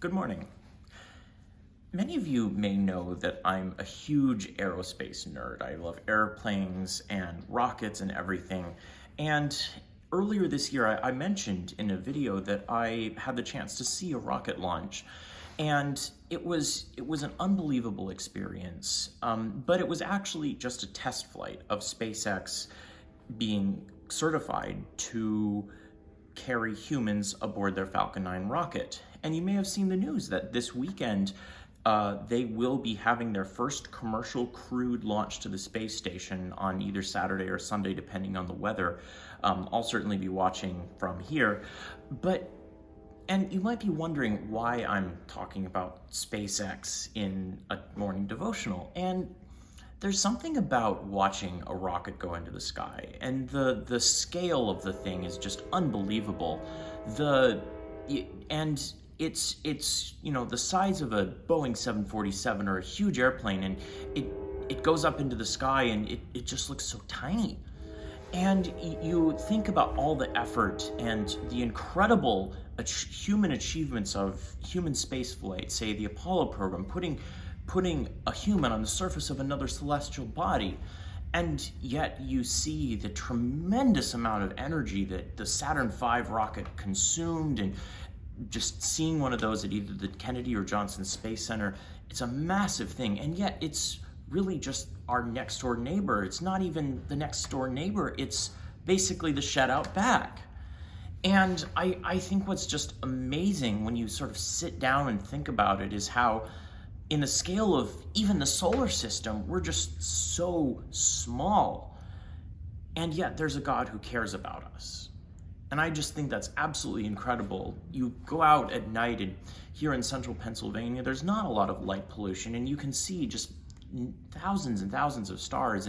Good morning. Many of you may know that I'm a huge aerospace nerd. I love airplanes and rockets and everything. And earlier this year, I mentioned in a video that I had the chance to see a rocket launch. And it was an unbelievable experience, but it was actually just a test flight of SpaceX being certified to carry humans aboard their Falcon 9 rocket. And you may have seen the news that this weekend they will be having their first commercial crewed launch to the space station on either Saturday or Sunday, depending on the weather. I'll certainly be watching from here. And you might be wondering why I'm talking about SpaceX in a morning devotional. And there's something about watching a rocket go into the sky, and the scale of the thing is just unbelievable. It's the size of a Boeing 747 or a huge airplane, and it goes up into the sky, and it just looks so tiny. And you think about all the effort and the incredible human achievements of human spaceflight, say the Apollo program, putting a human on the surface of another celestial body. And yet you see the tremendous amount of energy that the Saturn V rocket consumed, and just seeing one of those at either the Kennedy or Johnson Space Center, it's a massive thing. And yet it's really just our next door neighbor. It's not even the next door neighbor. It's basically the shed out back. And I think what's just amazing when you sort of sit down and think about it is how, in the scale of even the solar system, we're just so small. And yet there's a God who cares about us. And I just think that's absolutely incredible. You go out at night, and here in central Pennsylvania, there's not a lot of light pollution, and you can see just thousands and thousands of stars.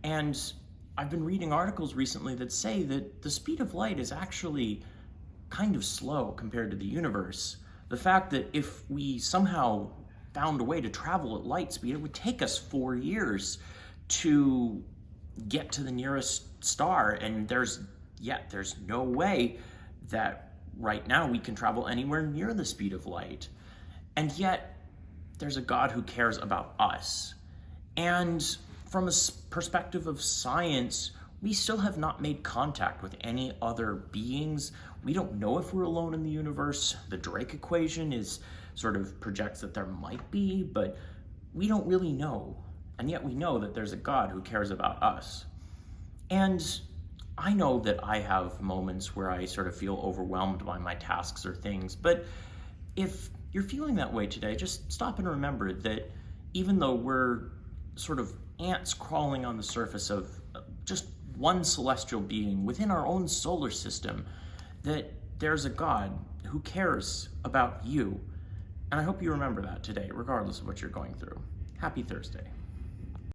And I've been reading articles recently that say that the speed of light is actually kind of slow compared to the universe. The fact that if we somehow found a way to travel at light speed, it would take us 4 years to get to the nearest star, and there's no way that right now we can travel anywhere near the speed of light. And yet there's a God who cares about us. And from a perspective of science, we still have not made contact with any other beings. We don't know if we're alone in the universe. The Drake equation sort of projects that there might be, but we don't really know. And yet we know that there's a God who cares about us. And I know that I have moments where I sort of feel overwhelmed by my tasks or things, but if you're feeling that way today, just stop and remember that even though we're sort of ants crawling on the surface of just one celestial being within our own solar system, that there's a God who cares about you. And I hope you remember that today, regardless of what you're going through. Happy Thursday.